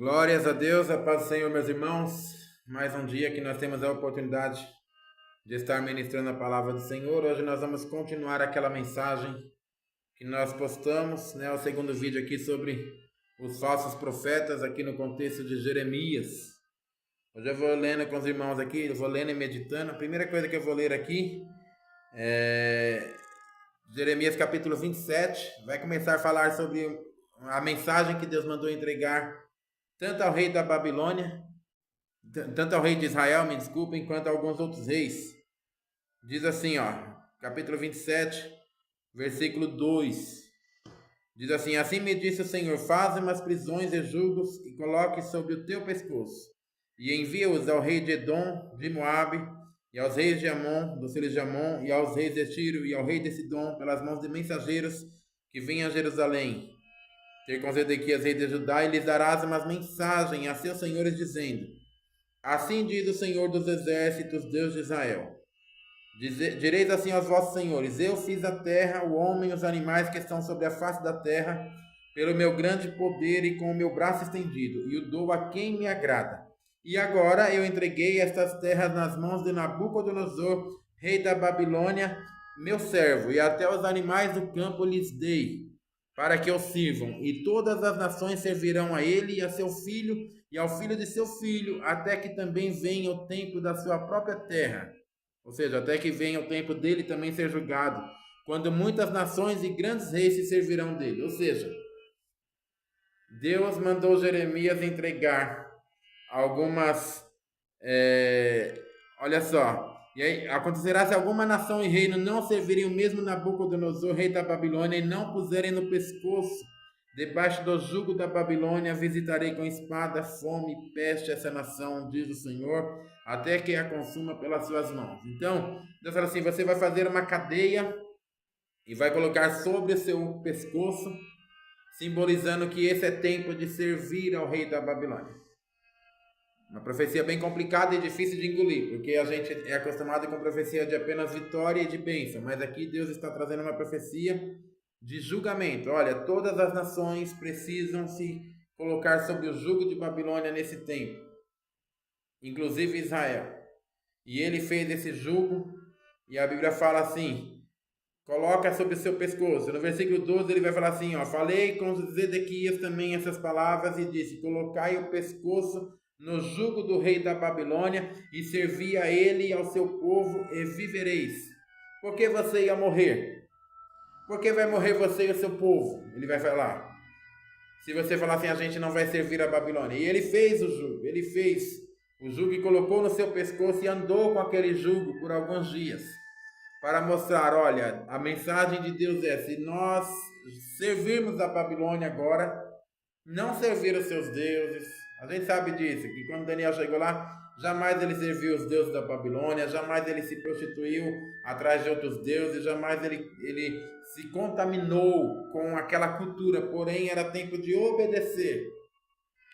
Glórias a Deus, a paz do Senhor, meus irmãos. Mais um dia que nós temos a oportunidade de estar ministrando a palavra do Senhor. Hoje nós vamos continuar aquela mensagem que nós postamos, o segundo vídeo aqui sobre os falsos profetas, aqui no contexto de Jeremias. Hoje eu vou lendo com os irmãos aqui, eu vou lendo e meditando. A primeira coisa que eu vou ler aqui é Jeremias capítulo 27. Vai começar a falar sobre a mensagem que Deus mandou entregar tanto ao rei da Babilônia, tanto ao rei de Israel, me desculpem, quanto a alguns outros reis. Diz assim, capítulo 27, versículo 2. Diz assim: assim me disse o Senhor, faze umas prisões e julgos e coloque sobre o teu pescoço, e envia-os ao rei de Edom, de Moabe, e aos reis de Amon, dos filhos de Amon, e aos reis de Tiro, e ao rei de Sidom, pelas mãos de mensageiros que vinham a Jerusalém, ter com Zedequias, rei de Judá, e lhes darás uma mensagem a seus senhores, dizendo: assim diz o Senhor dos exércitos, Deus de Israel. Direis assim aos vossos senhores: eu fiz a terra, o homem e os animais que estão sobre a face da terra, pelo meu grande poder e com o meu braço estendido, e o dou a quem me agrada. E agora eu entreguei estas terras nas mãos de Nabucodonosor, rei da Babilônia, meu servo, e até os animais do campo lhes dei, para que o sirvam, e todas as nações servirão a ele e a seu filho, e ao filho de seu filho, até que também venha o tempo da sua própria terra. Ou seja, até que venha o tempo dele também ser julgado, quando muitas nações e grandes reis se servirão dele. Ou seja, Deus mandou Jeremias entregar algumas... olha só... E aí, acontecerá se alguma nação e reino não servirem o mesmo Nabucodonosor, rei da Babilônia, e não puserem no pescoço, debaixo do jugo da Babilônia, visitarei com espada, fome e peste essa nação, diz o Senhor, até que a consuma pelas suas mãos. Então, Deus fala assim: você vai fazer uma cadeia e vai colocar sobre o seu pescoço, simbolizando que esse é tempo de servir ao rei da Babilônia. Uma profecia bem complicada e difícil de engolir, porque a gente é acostumado com profecia de apenas vitória e de bênção, mas aqui Deus está trazendo uma profecia de julgamento. Olha, todas as nações precisam se colocar sob o jugo de Babilônia nesse tempo, inclusive Israel. E ele fez esse jugo, e a Bíblia fala assim: coloca sobre o seu pescoço. No versículo 12 ele vai falar assim: falei com Zedequias também essas palavras e disse: colocai o pescoço no jugo do rei da Babilônia e servi a ele e ao seu povo e vivereis. Porque você ia morrer? Porque vai morrer você e o seu povo? Ele vai falar. Se você falar assim: a gente não vai servir a Babilônia. E ele fez o jugo, e colocou no seu pescoço e andou com aquele jugo por alguns dias, para mostrar: olha, a mensagem de Deus é: se nós servirmos a Babilônia agora, não servir os seus deuses. A gente sabe disso, que quando Daniel chegou lá, jamais ele serviu os deuses da Babilônia, jamais ele se prostituiu atrás de outros deuses, jamais ele se contaminou com aquela cultura, porém era tempo de obedecer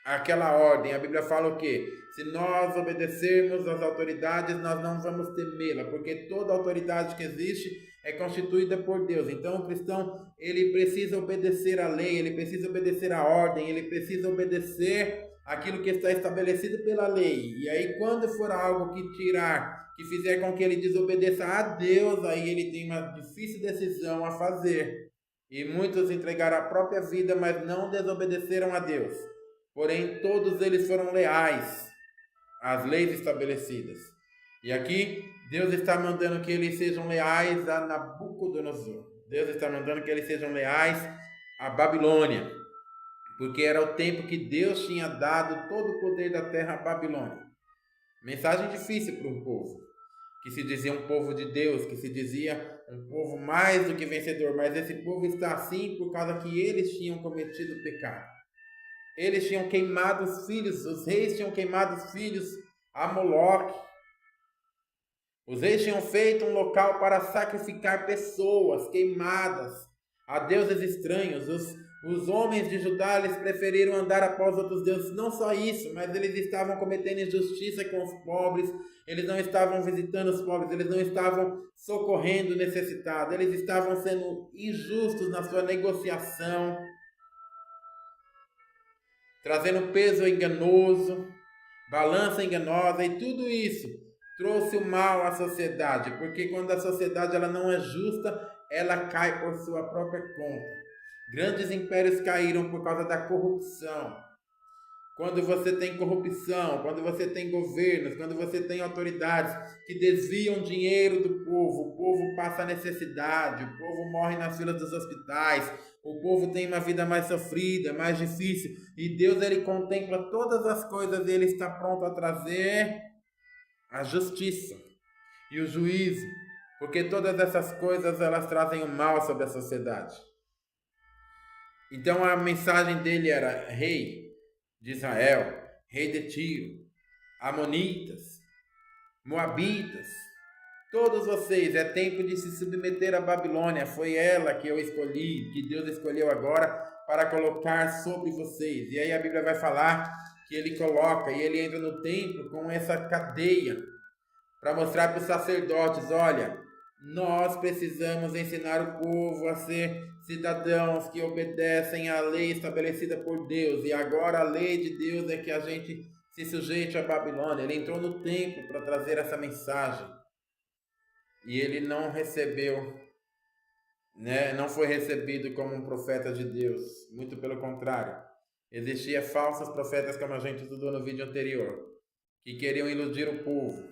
aquela ordem. A Bíblia fala o quê? Se nós obedecermos às autoridades, nós não vamos temê-la, porque toda autoridade que existe é constituída por Deus. Então o cristão, ele precisa obedecer à lei, ele precisa obedecer à ordem, ele precisa obedecer aquilo que está estabelecido pela lei. E aí, quando for algo que fizer com que ele desobedeça a Deus, aí ele tem uma difícil decisão a fazer. E muitos entregaram a própria vida, mas não desobedeceram a Deus. Porém, todos eles foram leais às leis estabelecidas. E aqui, Deus está mandando que eles sejam leais a Nabucodonosor. Deus está mandando que eles sejam leais à Babilônia, porque era o tempo que Deus tinha dado todo o poder da terra à Babilônia. Mensagem difícil para um povo que se dizia um povo de Deus, que se dizia um povo mais do que vencedor, mas esse povo está assim por causa que eles tinham cometido pecado. Eles tinham queimado os filhos, os reis tinham queimado os filhos a Moloque. Os reis tinham feito um local para sacrificar pessoas queimadas a deuses estranhos. Os homens de Judá, eles preferiram andar após outros deuses. Não só isso, mas eles estavam cometendo injustiça com os pobres. Eles não estavam visitando os pobres, eles não estavam socorrendo o necessitado. Eles estavam sendo injustos na sua negociação. trazendo peso enganoso, balança enganosa, e tudo isso trouxe o mal à sociedade, porque quando a sociedade ela não é justa, ela cai por sua própria conta. Grandes impérios caíram por causa da corrupção. Quando você tem corrupção, quando você tem governos, quando você tem autoridades que desviam dinheiro do povo, o povo passa necessidade, o povo morre nas filas dos hospitais, o povo tem uma vida mais sofrida, mais difícil, e Deus ele contempla todas as coisas e ele está pronto a trazer a justiça e o juízo, porque todas essas coisas elas trazem o mal sobre a sociedade. Então a mensagem dele era: rei de Israel, rei de Tiro, amonitas, moabitas, todos vocês, é tempo de se submeter à Babilônia. Foi ela que eu escolhi, que Deus escolheu agora para colocar sobre vocês. E aí a Bíblia vai falar que ele coloca, e ele entra no templo com essa cadeia para mostrar para os sacerdotes: olha, nós precisamos ensinar o povo a ser cidadãos que obedecem à lei estabelecida por Deus, e agora a lei de Deus é que a gente se sujeite à Babilônia. Ele entrou no templo para trazer essa mensagem, e ele não recebeu, não foi recebido como um profeta de Deus, muito pelo contrário. Existiam falsos profetas, como a gente estudou no vídeo anterior, que queriam iludir o povo,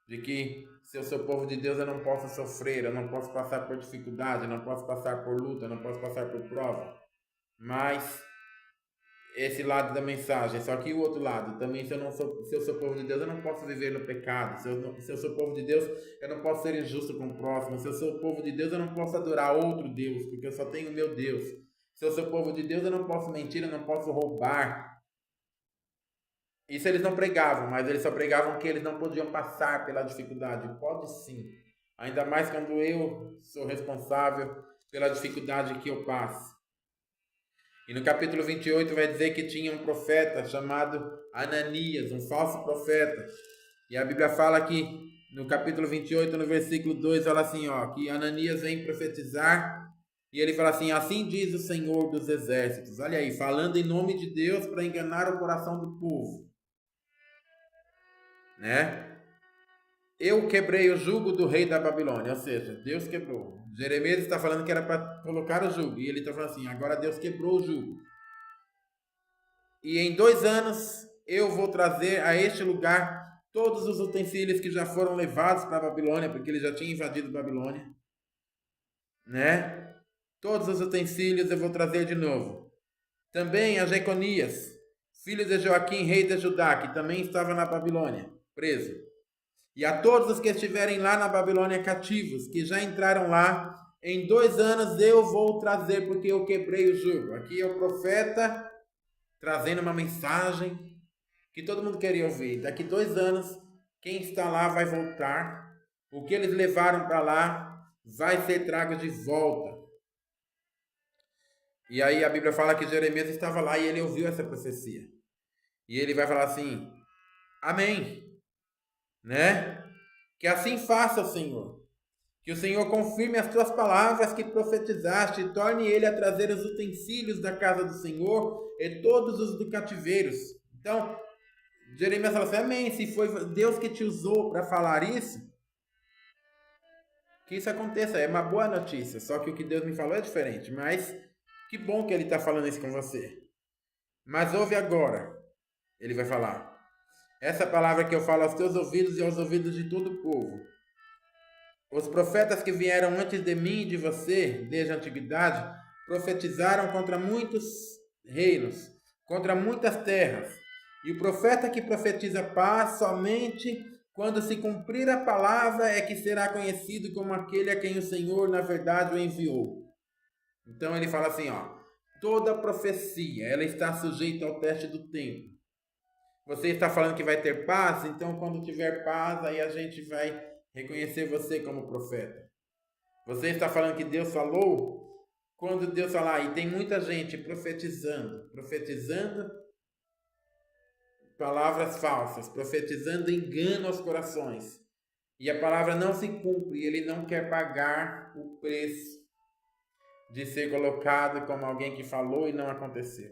de que se eu sou povo de Deus eu não posso sofrer, eu não posso passar por dificuldade, eu não posso passar por luta, eu não posso passar por prova. Mas esse lado da mensagem, só que o outro lado também, se eu sou povo de Deus eu não posso viver no pecado, se eu sou povo de Deus eu não posso ser injusto com o próximo, se eu sou povo de Deus eu não posso adorar outro Deus, porque eu só tenho o meu Deus, se eu sou povo de Deus eu não posso mentir, eu não posso roubar. Isso eles não pregavam, mas eles só pregavam que eles não podiam passar pela dificuldade. Pode sim. Ainda mais quando eu sou responsável pela dificuldade que eu passo. E no capítulo 28 vai dizer que tinha um profeta chamado Ananias, um falso profeta. E a Bíblia fala que no capítulo 28, no versículo 2, fala assim, que Ananias vem profetizar. E ele fala assim: assim diz o Senhor dos Exércitos. Olha aí, falando em nome de Deus para enganar o coração do povo. Eu quebrei o jugo do rei da Babilônia, ou seja, Deus quebrou. Jeremias está falando que era para colocar o jugo, e ele está falando assim: agora Deus quebrou o jugo. E em 2 anos eu vou trazer a este lugar todos os utensílios que já foram levados para a Babilônia, porque ele já tinha invadido a Babilônia, Todos os utensílios eu vou trazer de novo. Também a Jeconias, filho de Joaquim, rei de Judá, que também estava na Babilônia, preso. E a todos os que estiverem lá na Babilônia cativos, que já entraram lá, em 2 anos eu vou trazer, porque eu quebrei o jugo. Aqui é o profeta trazendo uma mensagem que todo mundo queria ouvir. Daqui 2 anos, quem está lá vai voltar. O que eles levaram para lá vai ser trago de volta. E aí a Bíblia fala que Jeremias estava lá e ele ouviu essa profecia. E ele vai falar assim: amém. Que assim faça o Senhor. Que o Senhor confirme as tuas palavras que profetizaste e torne ele a trazer os utensílios da casa do Senhor e todos os do cativeiros. Então, Jeremias fala assim: amém. Se foi Deus que te usou para falar isso, que isso aconteça. É uma boa notícia. Só que o que Deus me falou é diferente. Mas que bom que ele está falando isso com você. Mas ouve agora. Ele vai falar: essa palavra que eu falo aos teus ouvidos e aos ouvidos de todo o povo. Os profetas que vieram antes de mim e de você, desde a antiguidade, profetizaram contra muitos reinos, contra muitas terras. E o profeta que profetiza paz, somente quando se cumprir a palavra é que será conhecido como aquele a quem o Senhor, na verdade, o enviou. Então ele fala assim, toda profecia, ela está sujeita ao teste do tempo. Você está falando que vai ter paz, então quando tiver paz, aí a gente vai reconhecer você como profeta. Você está falando que Deus falou? Quando Deus falar, e tem muita gente profetizando palavras falsas, profetizando engano aos corações. E a palavra não se cumpre, e ele não quer pagar o preço de ser colocado como alguém que falou e não aconteceu.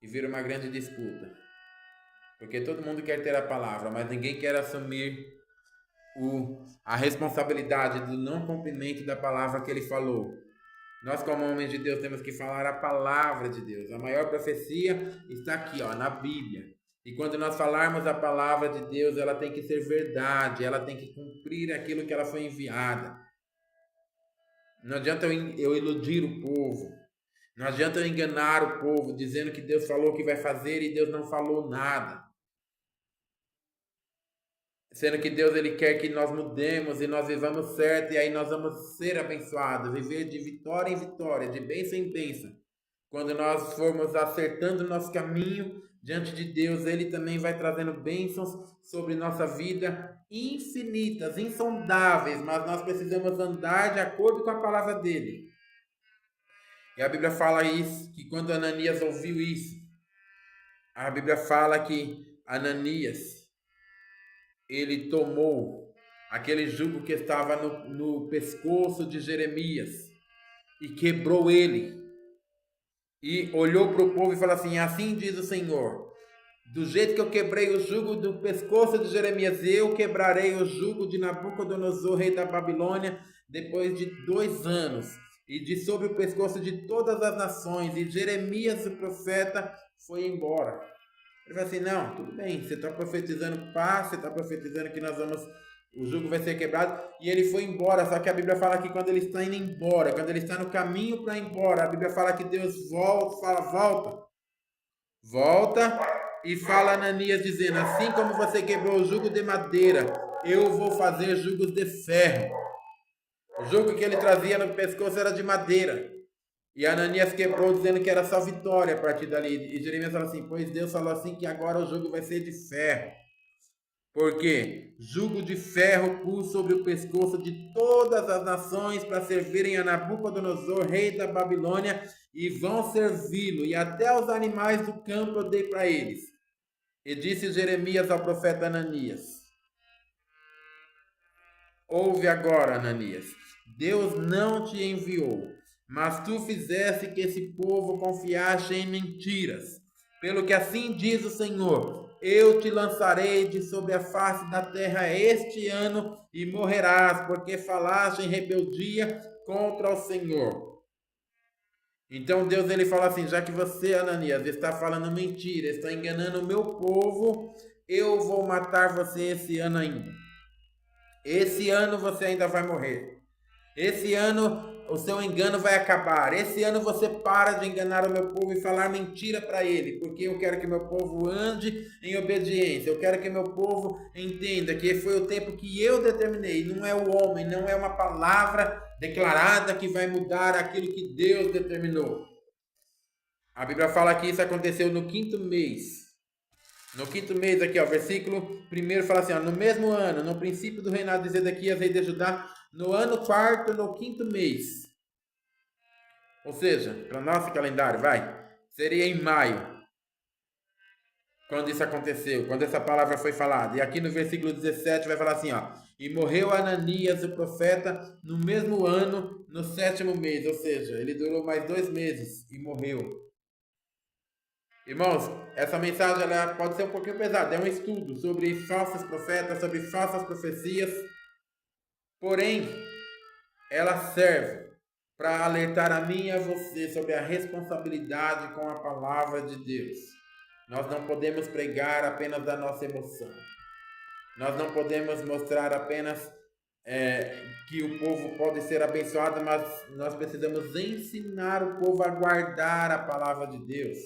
e vira uma grande disputa. Porque todo mundo quer ter a palavra, mas ninguém quer assumir a responsabilidade do não cumprimento da palavra que ele falou. Nós, como homens de Deus, temos que falar a palavra de Deus. A maior profecia está aqui, na Bíblia. E quando nós falarmos a palavra de Deus, ela tem que ser verdade, ela tem que cumprir aquilo que ela foi enviada. Não adianta eu iludir o povo. Não adianta eu enganar o povo, dizendo que Deus falou que vai fazer e Deus não falou nada. Sendo que Deus ele quer que nós mudemos e nós vivamos certo, e aí nós vamos ser abençoados, viver de vitória em vitória, de bênção em bênção. Quando nós formos acertando o nosso caminho diante de Deus, ele também vai trazendo bênçãos sobre nossa vida, infinitas, insondáveis, mas nós precisamos andar de acordo com a palavra dele. E a Bíblia fala isso, que quando Ananias ouviu isso, a Bíblia fala que Ananias, ele tomou aquele jugo que estava no pescoço de Jeremias e quebrou ele. E olhou para o povo e falou assim: assim diz o Senhor, do jeito que eu quebrei o jugo do pescoço de Jeremias, eu quebrarei o jugo de Nabucodonosor, rei da Babilônia, depois de 2 anos, e de sobre o pescoço de todas as nações. E Jeremias, o profeta, foi embora. Ele falou assim: não, tudo bem, você está profetizando paz, você está profetizando que o jugo vai ser quebrado, e ele foi embora. Só que a Bíblia fala que quando ele está indo embora, quando ele está no caminho para ir embora, a Bíblia fala que Deus volta e fala a Ananias dizendo: assim como você quebrou o jugo de madeira, eu vou fazer jugos de ferro. O jugo que ele trazia no pescoço era de madeira. E Ananias quebrou, dizendo que era só vitória a partir dali. E Jeremias falou assim: pois Deus falou assim que agora o jugo vai ser de ferro. Porque jugo de ferro pus sobre o pescoço de todas as nações para servirem a Nabucodonosor, rei da Babilônia, e vão servi-lo. E até os animais do campo eu dei para eles. E disse Jeremias ao profeta Ananias: ouve agora, Ananias, Deus não te enviou, mas tu fizeste que esse povo confiasse em mentiras. Pelo que assim diz o Senhor: eu te lançarei de sobre a face da terra este ano e morrerás, porque falaste em rebeldia contra o Senhor. Então Deus ele fala assim: já que você, Ananias, está falando mentira, está enganando o meu povo, eu vou matar você esse ano ainda. Esse ano você ainda vai morrer. Esse ano o seu engano vai acabar. Esse ano você para de enganar o meu povo e falar mentira para ele, porque eu quero que meu povo ande em obediência. Eu quero que meu povo entenda que foi o tempo que eu determinei. Não é o homem, não é uma palavra declarada que vai mudar aquilo que Deus determinou. A Bíblia fala que isso aconteceu no 5º mês. No 5º mês aqui, versículo 1 fala assim: no mesmo ano, no princípio do reinado de Zedequias, rei de Judá, no ano 4º, no 5º mês. Ou seja, para nosso calendário, seria em maio, quando isso aconteceu, quando essa palavra foi falada. E aqui no versículo 17 vai falar assim: e morreu Ananias, o profeta, no mesmo ano, no 7º mês. Ou seja, ele durou mais 2 meses e morreu. Irmãos, essa mensagem ela pode ser um pouquinho pesada. É um estudo sobre falsos profetas, sobre falsas profecias. Porém, ela serve para alertar a mim e a você sobre a responsabilidade com a palavra de Deus. Nós não podemos pregar apenas da nossa emoção. Nós não podemos mostrar apenas que o povo pode ser abençoado, mas nós precisamos ensinar o povo a guardar a palavra de Deus.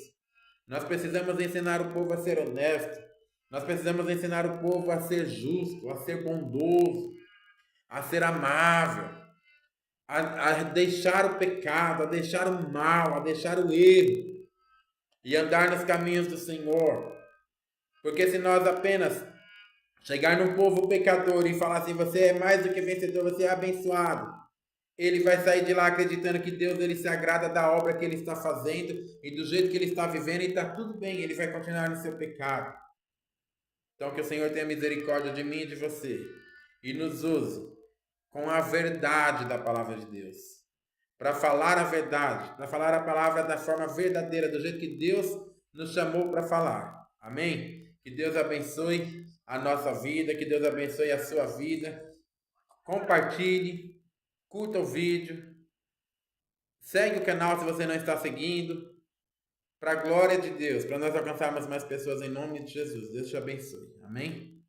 Nós precisamos ensinar o povo a ser honesto. Nós precisamos ensinar o povo a ser justo, a ser bondoso, a ser amável, a deixar o pecado, a deixar o mal, a deixar o erro e andar nos caminhos do Senhor. Porque se nós apenas chegar num povo pecador e falar assim: você é mais do que vencedor, você é abençoado, ele vai sair de lá acreditando que Deus ele se agrada da obra que ele está fazendo e do jeito que ele está vivendo, e está tudo bem, ele vai continuar no seu pecado. Então que o Senhor tenha misericórdia de mim e de você e nos use com a verdade da palavra de Deus, para falar a verdade, para falar a palavra da forma verdadeira, do jeito que Deus nos chamou para falar. Amém? Que Deus abençoe a nossa vida, que Deus abençoe a sua vida. Compartilhe, curta o vídeo, segue o canal se você não está seguindo, para a glória de Deus, para nós alcançarmos mais pessoas em nome de Jesus. Deus te abençoe. Amém?